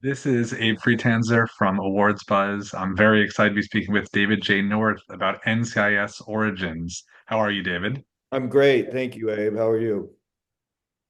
This is Abe Friedtanzer from Awards Buzz. I'm very excited to be speaking with David J. North about NCIS Origins. How are you, David? I'm great. Thank you, Abe. How are you?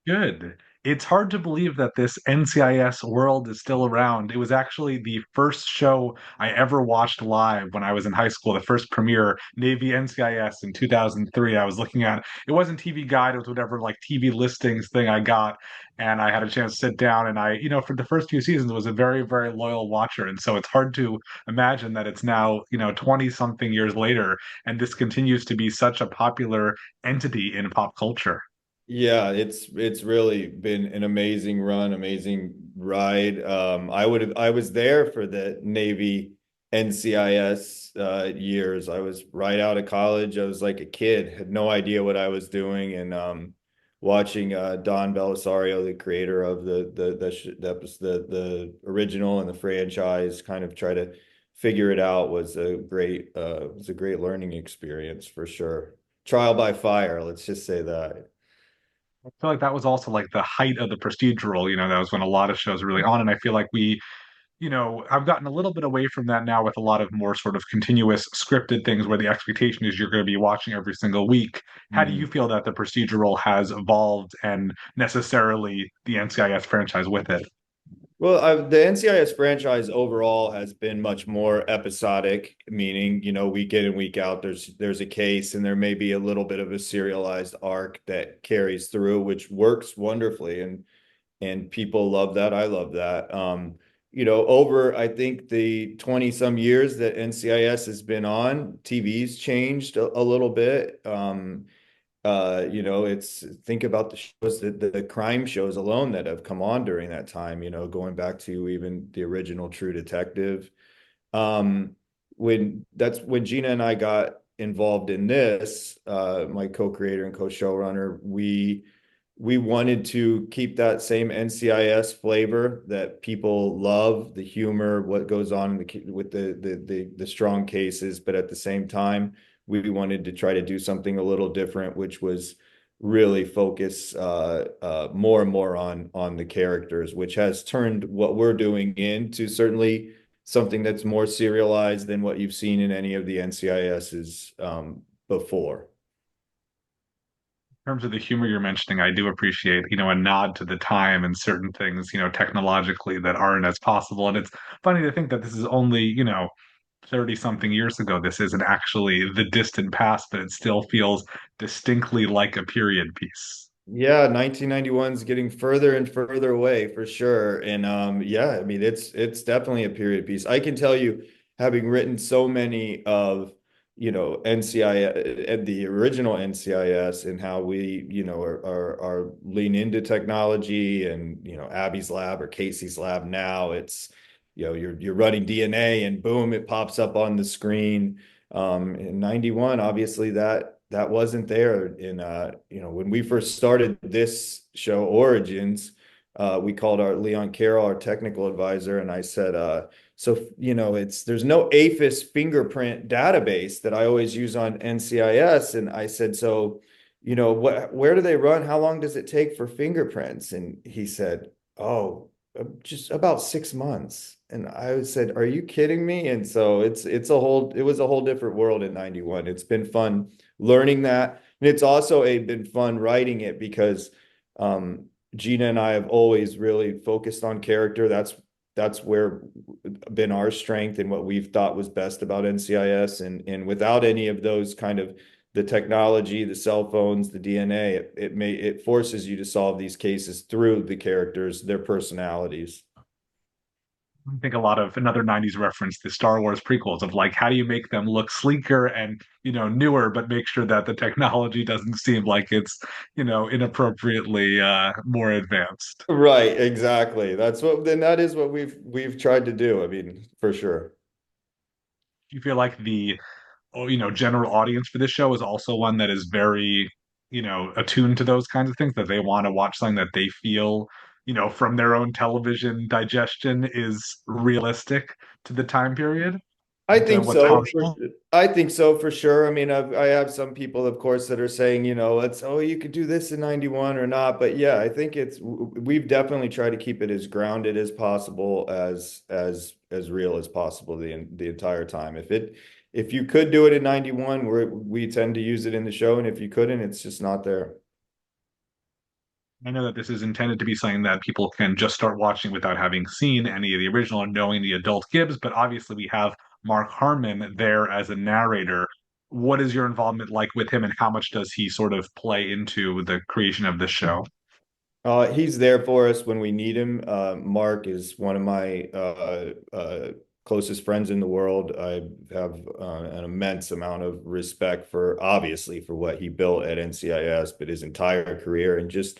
Good. It's hard to believe that this NCIS world is still around. It was actually the first show I ever watched live when I was in high school, the first premiere, Navy NCIS in 2003. I was looking at it wasn't TV Guide, it was whatever like TV listings thing I got. And I had a chance to sit down and for the first few seasons was a very, very loyal watcher. And so it's hard to imagine that it's now, 20 something years later, and this continues to be such a popular entity in pop culture. Yeah, it's really been an amazing run, amazing ride. I was there for the Navy NCIS years. I was right out of college. I was like a kid, had no idea what I was doing, and watching Don Belisario, the creator of the original and the franchise, kind of try to figure it out was a great learning experience for sure. Trial by fire, let's just say that. I feel like that was also like the height of the procedural, that was when a lot of shows were really on. And I feel like I've gotten a little bit away from that now with a lot of more sort of continuous scripted things where the expectation is you're going to be watching every single week. How do you feel that the procedural has evolved and necessarily the NCIS franchise with it? Well, the NCIS franchise overall has been much more episodic, meaning, week in and week out, there's a case and there may be a little bit of a serialized arc that carries through, which works wonderfully, and people love that. I love that. Over I think the 20 some years that NCIS has been on, TV's changed a little bit. It's think about the shows that the crime shows alone that have come on during that time, going back to even the original True Detective. Um, when Gina and I got involved in this, my co-creator and co-showrunner, we wanted to keep that same NCIS flavor that people love, the humor, what goes on with the strong cases, but at the same time, we wanted to try to do something a little different, which was really focus more and more on the characters, which has turned what we're doing into certainly something that's more serialized than what you've seen in any of the NCISs before. Terms of the humor you're mentioning, I do appreciate, a nod to the time and certain things, technologically that aren't as possible. And it's funny to think that this is only, 30 something years ago. This isn't actually the distant past, but it still feels distinctly like a period piece. Yeah, 1991 is getting further and further away for sure. And yeah, I mean it's definitely a period piece. I can tell you, having written so many of, NCIS and the original NCIS, and how we, are lean into technology, and Abby's lab or Casey's lab now, it's you're running DNA and boom, it pops up on the screen. In 91, obviously that wasn't there in when we first started this show Origins. We called our Leon Carroll our technical advisor, and I said, so there's no APHIS fingerprint database that I always use on NCIS. And I said, so where do they run, how long does it take for fingerprints? And he said, oh, just about 6 months. And I said, are you kidding me? And so it was a whole different world in 91. It's been fun learning that. And it's also been fun writing it because Gina and I have always really focused on character. That's where been our strength and what we've thought was best about NCIS. And without any of those kind of the technology, the cell phones, the DNA, it forces you to solve these cases through the characters, their personalities. I think a lot of another 90s reference, the Star Wars prequels of like, how do you make them look sleeker and, newer, but make sure that the technology doesn't seem like it's, inappropriately more advanced. Right, exactly. That is what we've tried to do. I mean, for sure. Do you feel like the general audience for this show is also one that is very, attuned to those kinds of things, that they want to watch something that they feel, from their own television digestion is realistic to the time period? I to think what so. Tom. I think so for sure. I mean, I have some people, of course, that are saying, let's, oh, you could do this in 91 or not. But yeah, I think we've definitely tried to keep it as grounded as possible, as real as possible the entire time. If you could do it in 91, we tend to use it in the show, and if you couldn't, it's just not there. I know that this is intended to be something that people can just start watching without having seen any of the original and knowing the adult Gibbs, but obviously we have Mark Harmon there as a narrator. What is your involvement like with him, and how much does he sort of play into the creation of this show? He's there for us when we need him. Mark is one of my closest friends in the world. I have an immense amount of respect for, obviously, for what he built at NCIS, but his entire career and just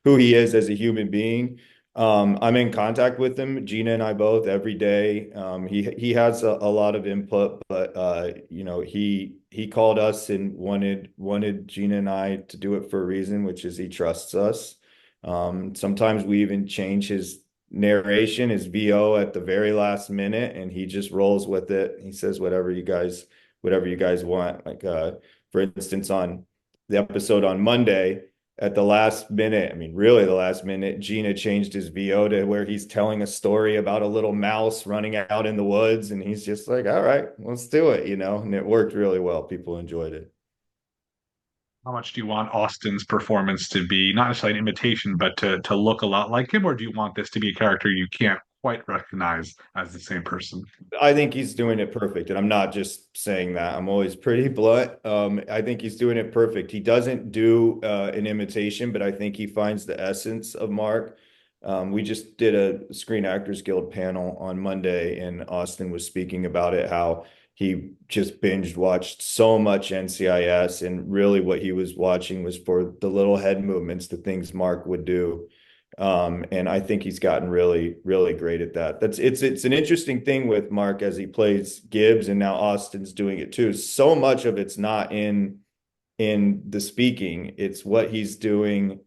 who he is as a human being. I'm in contact with him, Gina and I both, every day. He has a lot of input, but he called us and wanted Gina and I to do it for a reason, which is he trusts us. Sometimes we even change his narration, his VO at the very last minute, and he just rolls with it. He says whatever you guys want. Like for instance, on the episode on Monday, at the last minute, I mean, really the last minute, Gina changed his VO to where he's telling a story about a little mouse running out in the woods, and he's just like, all right, let's do it, and it worked really well. People enjoyed it. How much do you want Austin's performance to be not necessarily an imitation, but to look a lot like him, or do you want this to be a character you can't quite recognize as the same person? I think he's doing it perfect. And I'm not just saying that. I'm always pretty blunt. I think he's doing it perfect. He doesn't do an imitation, but I think he finds the essence of Mark. We just did a Screen Actors Guild panel on Monday, and Austin was speaking about it, how he just binged watched so much NCIS, and really what he was watching was for the little head movements, the things Mark would do. And I think he's gotten really, really great at that. It's an interesting thing with Mark as he plays Gibbs, and now Austin's doing it too. So much of it's not in the speaking; it's what he's doing.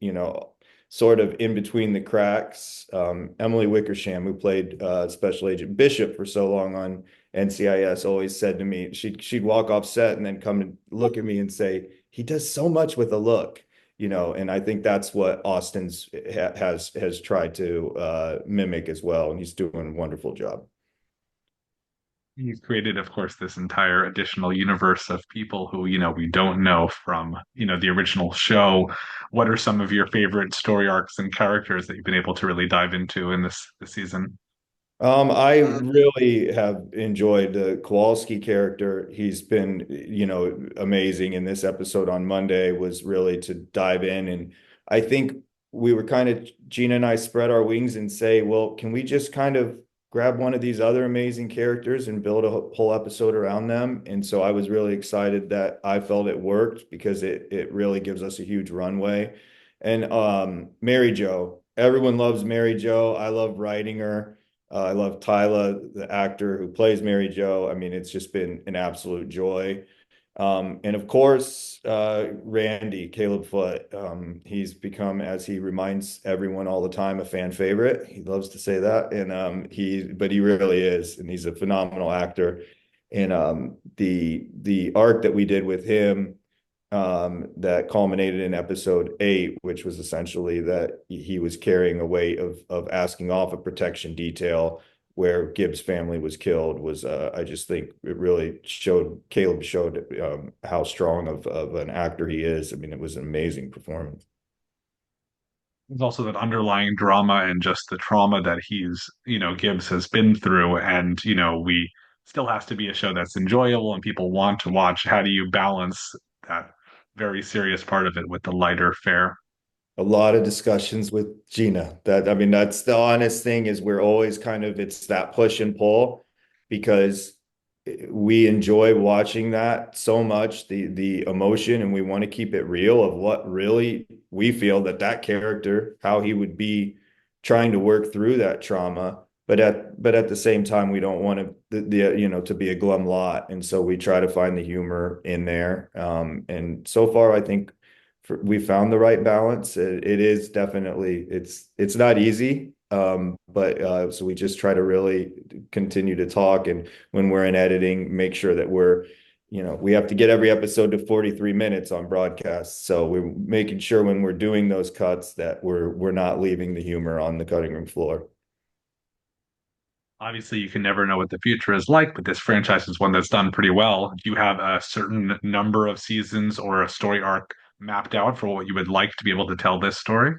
Sort of in between the cracks. Emily Wickersham, who played Special Agent Bishop for so long on NCIS, always said to me, she'd walk off set and then come and look at me and say, "He does so much with a look." And I think that's what Austin's has tried to mimic as well, and he's doing a wonderful job. He's created, of course, this entire additional universe of people who, we don't know from, the original show. What are some of your favorite story arcs and characters that you've been able to really dive into in this season? I really have enjoyed the Kowalski character. He's been, amazing. In this episode on Monday was really to dive in. And I think we were kind of, Gina and I spread our wings and say, well, can we just kind of grab one of these other amazing characters and build a whole episode around them? And so I was really excited that I felt it worked, because it really gives us a huge runway. And Mary Jo, everyone loves Mary Jo. I love writing her. I love Tyler, the actor who plays Mary Jo. I mean, it's just been an absolute joy. And of course, Randy, Caleb Foote, he's become, as he reminds everyone all the time, a fan favorite. He loves to say that. And but he really is, and he's a phenomenal actor. And the arc that we did with him, that culminated in episode 8, which was essentially that he was carrying a weight of asking off a protection detail where Gibbs' family was killed, was I just think it really showed, Caleb showed how strong of an actor he is. I mean, it was an amazing performance. There's also that underlying drama and just the trauma that Gibbs has been through. And, we still has to be a show that's enjoyable and people want to watch. How do you balance that very serious part of it with the lighter fare? A lot of discussions with Gina. That, I mean, that's the honest thing, is we're always kind of, it's that push and pull, because we enjoy watching that so much, the emotion, and we want to keep it real of what really we feel that character, how he would be trying to work through that trauma. But at the same time, we don't want to to be a glum lot, and so we try to find the humor in there. And so far, I think we found the right balance. It is definitely, it's not easy. But so we just try to really continue to talk, and when we're in editing, make sure that we have to get every episode to 43 minutes on broadcast. So we're making sure when we're doing those cuts that we're not leaving the humor on the cutting room floor. Obviously, you can never know what the future is like, but this franchise is one that's done pretty well. Do you have a certain number of seasons or a story arc mapped out for what you would like to be able to tell this story?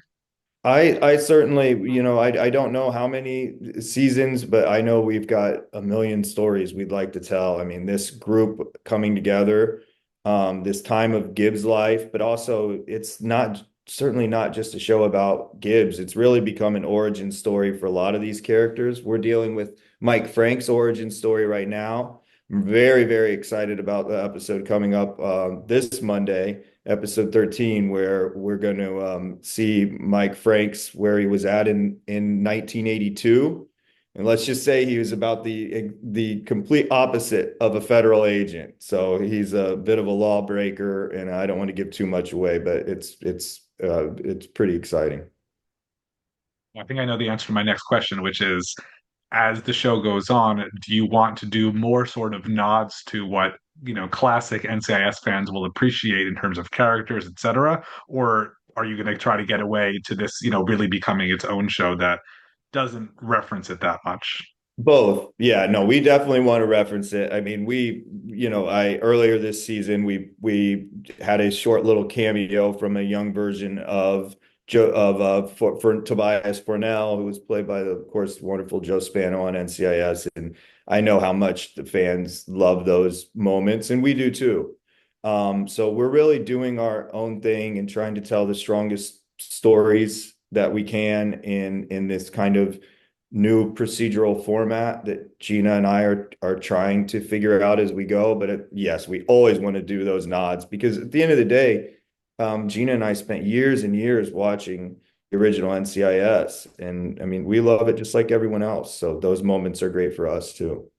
I certainly, I don't know how many seasons, but I know we've got a million stories we'd like to tell. I mean, this group coming together, this time of Gibbs' life, but also it's not certainly not just a show about Gibbs. It's really become an origin story for a lot of these characters. We're dealing with Mike Frank's origin story right now. I'm very, very excited about the episode coming up this Monday, episode 13, where we're going to see Mike Franks where he was at in 1982. And let's just say he was about the complete opposite of a federal agent. So he's a bit of a lawbreaker, and I don't want to give too much away, but it's pretty exciting. I think I know the answer to my next question, which is as the show goes on, do you want to do more sort of nods to what, classic NCIS fans will appreciate in terms of characters, etc.? Or are you going to try to get away to this, really becoming its own show that doesn't reference it that much? Both. Yeah, no, we definitely want to reference it. I mean, I earlier this season we had a short little cameo from a young version of for Tobias Fornell, who was played by the, of course, wonderful Joe Spano on NCIS, and I know how much the fans love those moments, and we do too. So we're really doing our own thing and trying to tell the strongest stories that we can in this kind of new procedural format that Gina and I are trying to figure out as we go. But yes, we always want to do those nods because at the end of the day, Gina and I spent years and years watching the original NCIS, and I mean we love it just like everyone else. So those moments are great for us too.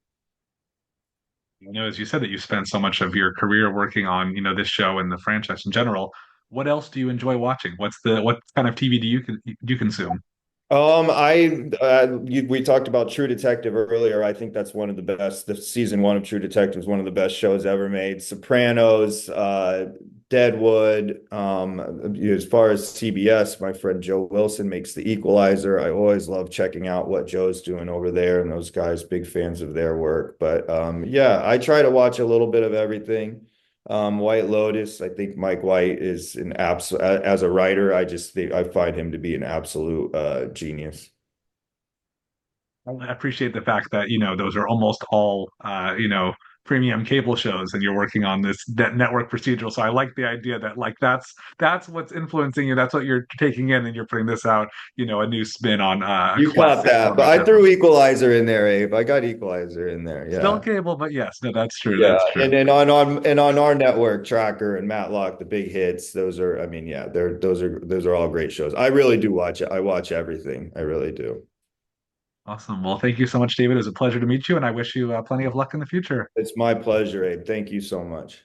As you said that you spent so much of your career working on, this show and the franchise in general. What else do you enjoy watching? What kind of TV do you consume? We talked about True Detective earlier. I think that's one of the best. The season one of True Detective is one of the best shows ever made. Sopranos, Deadwood. As far as CBS, my friend Joe Wilson makes The Equalizer. I always love checking out what Joe's doing over there, and those guys, big fans of their work. But yeah, I try to watch a little bit of everything. White Lotus, I think Mike White is an absolute, as a writer, I just think I find him to be an absolute genius. I appreciate the fact that, those are almost all, premium cable shows and you're working on this that network procedural. So I like the idea that like that's what's influencing you. That's what you're taking in and you're putting this out, a new spin on a You caught classic that, but format I that threw was Equalizer in there, Abe. I got Equalizer in there. still Yeah. cable, but yes, no, that's true. Yeah. That's true. And on our network, Tracker and Matlock, the big hits, those are, I mean, yeah, those are all great shows. I really do watch it. I watch everything. I really do. Awesome. Well, thank you so much, David. It was a pleasure to meet you, and I wish you plenty of luck in the future. It's my pleasure, Abe. Thank you so much.